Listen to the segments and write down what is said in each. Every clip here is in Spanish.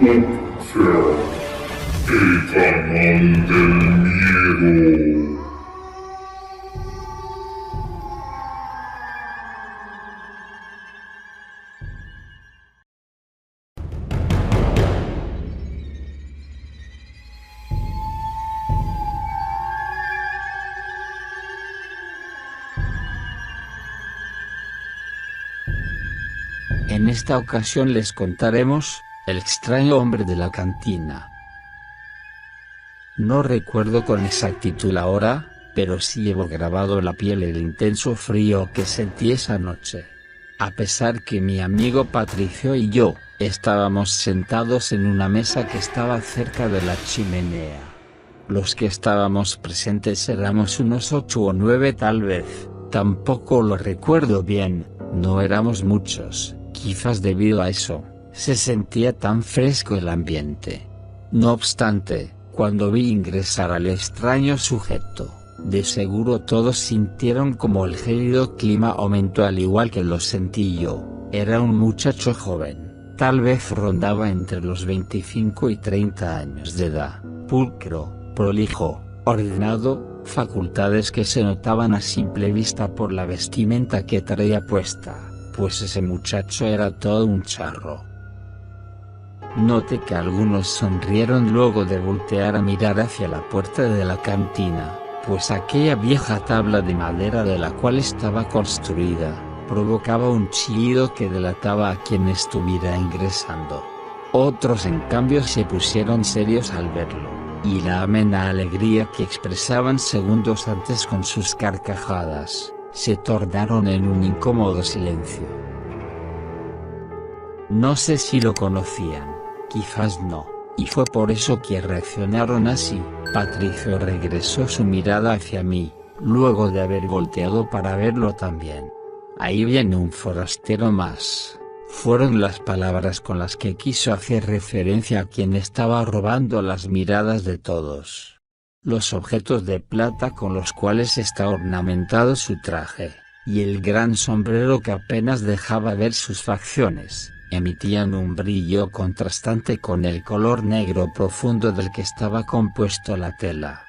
Octa, el canal del miedo. En esta ocasión les contaremos, el extraño hombre de la cantina. No recuerdo con exactitud la hora, pero sí llevo grabado en la piel el intenso frío que sentí esa noche. A pesar que mi amigo Patricio y yo, estábamos sentados en una mesa que estaba cerca de la chimenea. Los que estábamos presentes éramos unos 8 o 9 tal vez, tampoco lo recuerdo bien, no éramos muchos. Quizás debido a eso, se sentía tan fresco el ambiente. No obstante, cuando vi ingresar al extraño sujeto, de seguro todos sintieron como el gélido clima aumentó al igual que lo sentí yo. Era un muchacho joven, tal vez rondaba entre los 25 y 30 años de edad, pulcro, prolijo, ordenado, facultades que se notaban a simple vista por la vestimenta que traía puesta. Pues ese muchacho era todo un charro. Noté que algunos sonrieron luego de voltear a mirar hacia la puerta de la cantina, pues aquella vieja tabla de madera de la cual estaba construida, provocaba un chillido que delataba a quien estuviera ingresando. Otros en cambio se pusieron serios al verlo, y la amena alegría que expresaban segundos antes con sus carcajadas se tornaron en un incómodo silencio. No sé si lo conocían, quizás no, y fue por eso que reaccionaron así. Patricio regresó su mirada hacia mí, luego de haber volteado para verlo también. Ahí viene un forastero más. Fueron las palabras con las que quiso hacer referencia a quien estaba robando las miradas de todos. Los objetos de plata con los cuales está ornamentado su traje, y el gran sombrero que apenas dejaba ver sus facciones, emitían un brillo contrastante con el color negro profundo del que estaba compuesto la tela.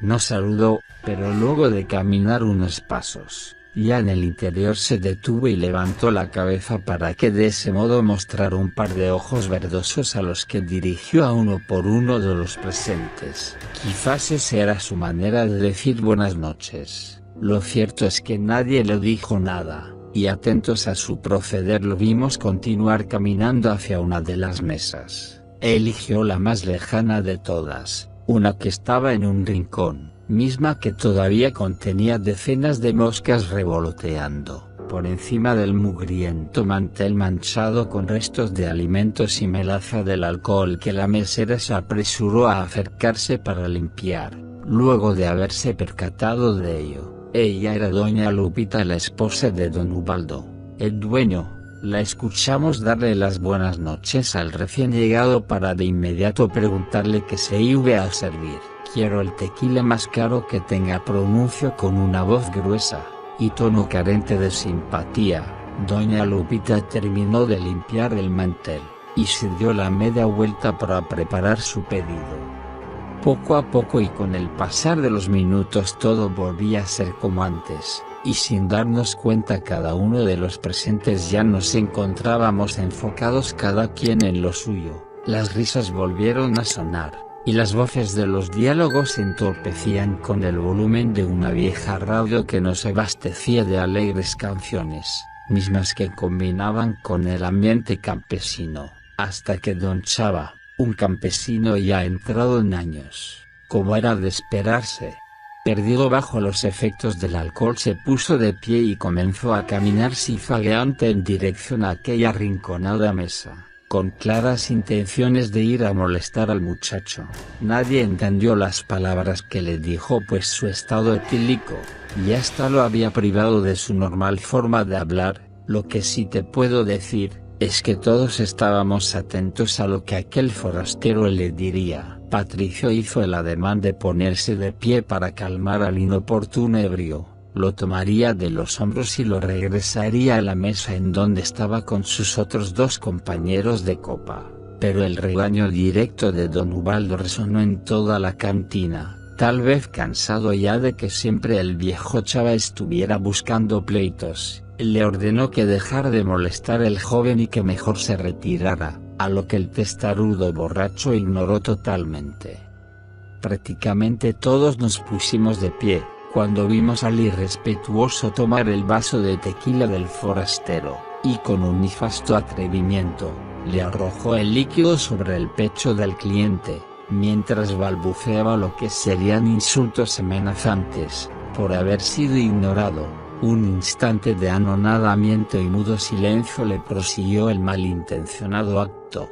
Nos saludó, pero luego de caminar unos pasos, ya en el interior se detuvo y levantó la cabeza para que de ese modo mostrara un par de ojos verdosos a los que dirigió a uno por uno de los presentes. Quizás esa era su manera de decir buenas noches. Lo cierto es que nadie le dijo nada, y atentos a su proceder lo vimos continuar caminando hacia una de las mesas. Eligió la más lejana de todas, una que estaba en un rincón, misma que todavía contenía decenas de moscas revoloteando, por encima del mugriento mantel manchado con restos de alimentos y melaza del alcohol que la mesera se apresuró a acercarse para limpiar, luego de haberse percatado de ello. Ella era doña Lupita, la esposa de don Ubaldo, el dueño. La escuchamos darle las buenas noches al recién llegado para de inmediato preguntarle qué se iba a servir. Quiero el tequila más caro que tenga, pronunció con una voz gruesa, y tono carente de simpatía. Doña Lupita terminó de limpiar el mantel, y se dio la media vuelta para preparar su pedido. Poco a poco y con el pasar de los minutos todo volvía a ser como antes, y sin darnos cuenta cada uno de los presentes ya nos encontrábamos enfocados cada quien en lo suyo. Las risas volvieron a sonar, y las voces de los diálogos se entorpecían con el volumen de una vieja radio que nos abastecía de alegres canciones, mismas que combinaban con el ambiente campesino, hasta que don Chava, un campesino ya entrado en años, como era de esperarse, perdido bajo los efectos del alcohol, se puso de pie y comenzó a caminar zigzagueante en dirección a aquella rinconada mesa, con claras intenciones de ir a molestar al muchacho. Nadie entendió las palabras que le dijo, pues su estado etílico ya hasta lo había privado de su normal forma de hablar. Lo que sí te puedo decir es que todos estábamos atentos a lo que aquel forastero le diría. Patricio hizo el ademán de ponerse de pie para calmar al inoportuno ebrio, lo tomaría de los hombros y lo regresaría a la mesa en donde estaba con sus otros dos compañeros de copa. pero el regaño directo de don Ubaldo resonó en toda la cantina. Tal vez cansado ya de que siempre el viejo Chava estuviera buscando pleitos, le ordenó que dejara de molestar al joven y que mejor se retirara, a lo que el testarudo borracho ignoró totalmente. Prácticamente todos nos pusimos de pie, cuando vimos al irrespetuoso tomar el vaso de tequila del forastero, y con un nefasto atrevimiento, le arrojó el líquido sobre el pecho del cliente, mientras balbuceaba lo que serían insultos amenazantes, por haber sido ignorado. Un instante de anonadamiento y mudo silencio le prosiguió el malintencionado acto.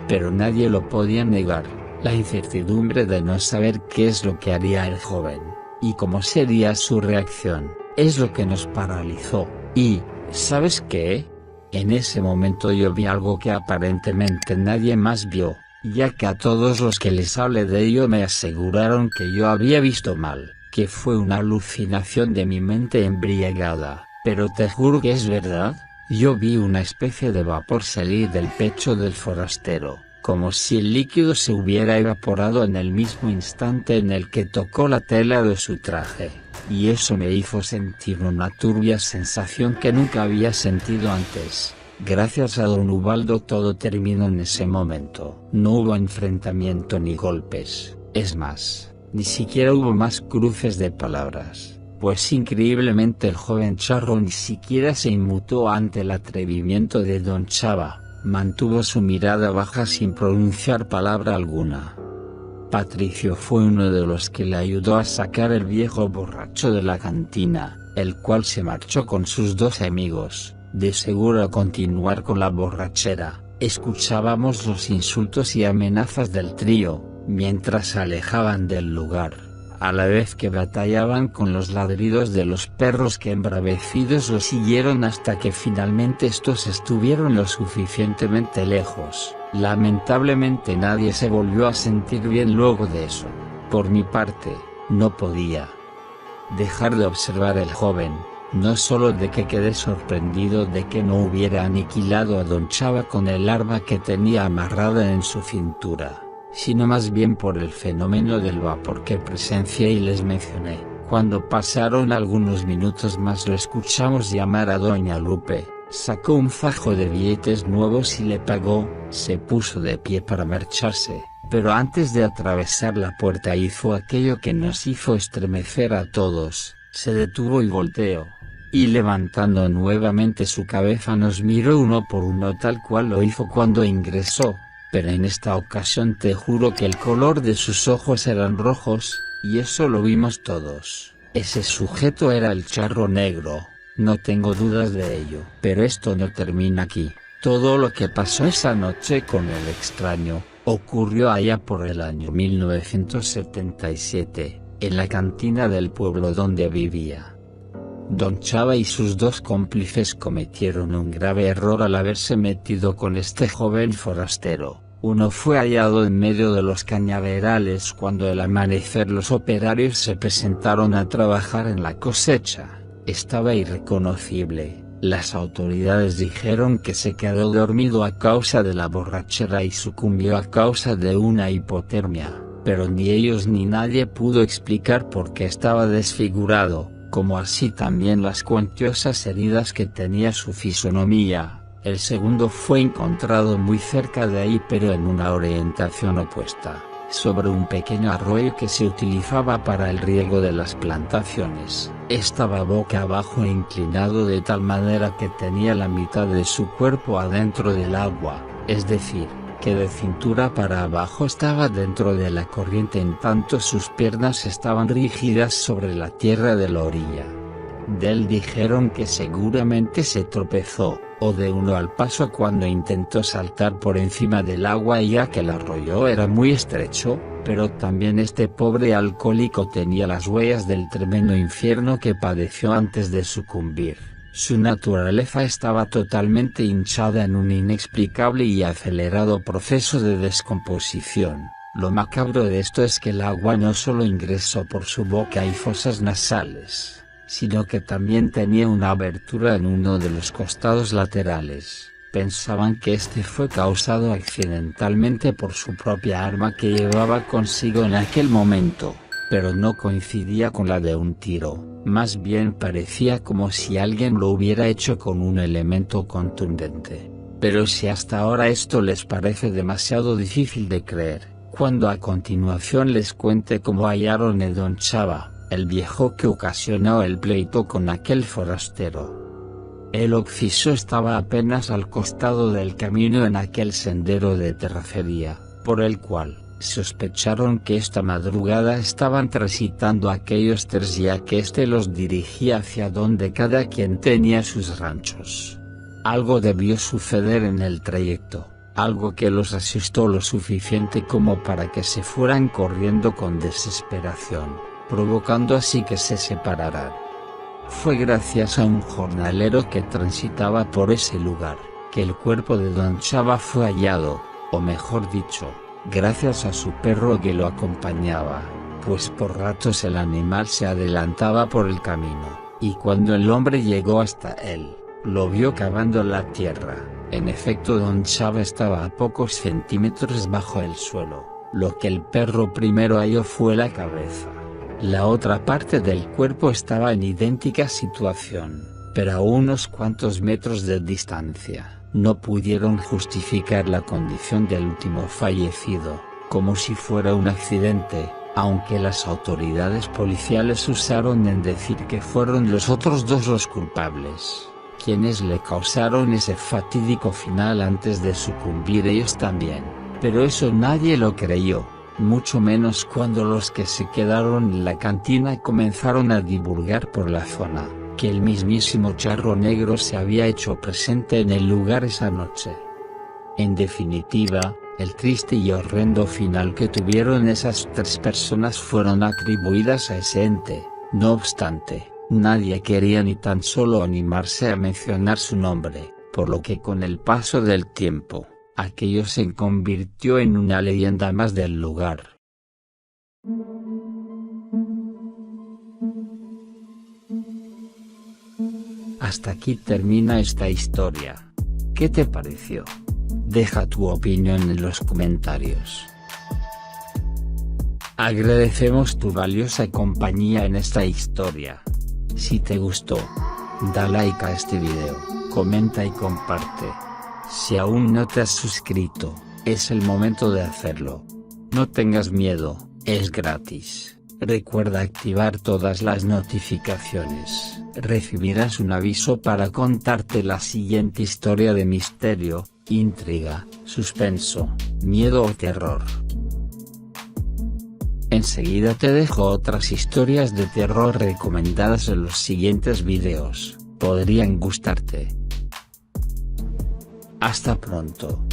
Pero nadie lo podía negar, la incertidumbre de no saber qué es lo que haría el joven, y cómo sería su reacción, es lo que nos paralizó. Y, ¿sabes qué? En ese momento yo vi algo que aparentemente nadie más vio, ya que a todos los que les hablé de ello me aseguraron que yo había visto mal, que fue una alucinación de mi mente embriagada, pero te juro que es verdad, yo vi una especie de vapor salir del pecho del forastero, como si el líquido se hubiera evaporado en el mismo instante en el que tocó la tela de su traje, y eso me hizo sentir una turbia sensación que nunca había sentido antes. Gracias a don Ubaldo todo terminó en ese momento. No hubo enfrentamiento ni golpes, es más, ni siquiera hubo más cruces de palabras, pues increíblemente el joven charro ni siquiera se inmutó ante el atrevimiento de don Chava, mantuvo su mirada baja sin pronunciar palabra alguna. Patricio fue uno de los que le ayudó a sacar el viejo borracho de la cantina, el cual se marchó con sus dos amigos. De seguro a continuar con la borrachera, escuchábamos los insultos y amenazas del trío, mientras se alejaban del lugar, a la vez que batallaban con los ladridos de los perros que embravecidos los siguieron hasta que finalmente estos estuvieron lo suficientemente lejos. Lamentablemente nadie se volvió a sentir bien luego de eso. Por mi parte, no podía dejar de observar al joven. No solo de que quedé sorprendido de que no hubiera aniquilado a don Chava con el arma que tenía amarrada en su cintura, sino más bien por el fenómeno del vapor que presencié y les mencioné. Cuando pasaron algunos minutos más lo escuchamos llamar a doña Lupe, sacó un fajo de billetes nuevos y le pagó, se puso de pie para marcharse, pero antes de atravesar la puerta hizo aquello que nos hizo estremecer a todos, se detuvo y volteó. Y levantando nuevamente su cabeza nos miró uno por uno tal cual lo hizo cuando ingresó, pero en esta ocasión te juro que el color de sus ojos eran rojos, y eso lo vimos todos. Ese sujeto era el charro negro, no tengo dudas de ello. Pero esto no termina aquí. Todo lo que pasó esa noche con el extraño, ocurrió allá por el año 1977, en la cantina del pueblo donde vivía. Don Chava y sus dos cómplices cometieron un grave error al haberse metido con este joven forastero. Uno fue hallado en medio de los cañaverales cuando al amanecer los operarios se presentaron a trabajar en la cosecha. Estaba irreconocible. Las autoridades dijeron que se quedó dormido a causa de la borrachera y sucumbió a causa de una hipotermia, pero ni ellos ni nadie pudo explicar por qué estaba desfigurado, como así también las cuantiosas heridas que tenía su fisonomía. El segundo fue encontrado muy cerca de ahí pero en una orientación opuesta, sobre un pequeño arroyo que se utilizaba para el riego de las plantaciones. Estaba boca abajo e inclinado de tal manera que tenía la mitad de su cuerpo adentro del agua, es decir, que de cintura para abajo estaba dentro de la corriente en tanto sus piernas estaban rígidas sobre la tierra de la orilla. De él dijeron que seguramente se tropezó, o de uno al paso cuando intentó saltar por encima del agua ya que el arroyo era muy estrecho, pero también este pobre alcohólico tenía las huellas del tremendo infierno que padeció antes de sucumbir. Su naturaleza estaba totalmente hinchada en un inexplicable y acelerado proceso de descomposición. Lo macabro de esto es que el agua no solo ingresó por su boca y fosas nasales, sino que también tenía una abertura en uno de los costados laterales, pensaban que este fue causado accidentalmente por su propia arma que llevaba consigo en aquel momento, pero no coincidía con la de un tiro, más bien parecía como si alguien lo hubiera hecho con un elemento contundente. Pero si hasta ahora esto les parece demasiado difícil de creer, cuando a continuación les cuente cómo hallaron a Don Chava, el viejo que ocasionó el pleito con aquel forastero. El occiso estaba apenas al costado del camino en aquel sendero de terracería, por el cual sospecharon que esta madrugada estaban transitando aquellos tres, ya que éste los dirigía hacia donde cada quien tenía sus ranchos. Algo debió suceder en el trayecto, algo que los asustó lo suficiente como para que se fueran corriendo con desesperación, provocando así que se separaran. Fue gracias a un jornalero que transitaba por ese lugar, que el cuerpo de Don Chava fue hallado, o mejor dicho, gracias a su perro que lo acompañaba, pues por ratos el animal se adelantaba por el camino, y cuando el hombre llegó hasta él, lo vio cavando la tierra. En efecto, Don Chava estaba a pocos centímetros bajo el suelo. Lo que el perro primero halló fue la cabeza. La otra parte del cuerpo estaba en idéntica situación, pero a unos cuantos metros de distancia. No pudieron justificar la condición del último fallecido, como si fuera un accidente, aunque las autoridades policiales usaron en decir que fueron los otros dos los culpables, quienes le causaron ese fatídico final antes de sucumbir ellos también, pero eso nadie lo creyó, mucho menos cuando los que se quedaron en la cantina comenzaron a divulgar por la zona, que el mismísimo Charro Negro se había hecho presente en el lugar esa noche. En definitiva, el triste y horrendo final que tuvieron esas tres personas fueron atribuidas a ese ente. No obstante, nadie quería ni tan solo animarse a mencionar su nombre, por lo que con el paso del tiempo, aquello se convirtió en una leyenda más del lugar. Hasta aquí termina esta historia. ¿Qué te pareció? Deja tu opinión en los comentarios. Agradecemos tu valiosa compañía en esta historia. Si te gustó, da like a este video, comenta y comparte. Si aún no te has suscrito, es el momento de hacerlo. No tengas miedo, es gratis. Recuerda activar todas las notificaciones. Recibirás un aviso para contarte la siguiente historia de misterio, intriga, suspenso, miedo o terror. Enseguida te dejo otras historias de terror recomendadas en los siguientes videos, podrían gustarte. Hasta pronto.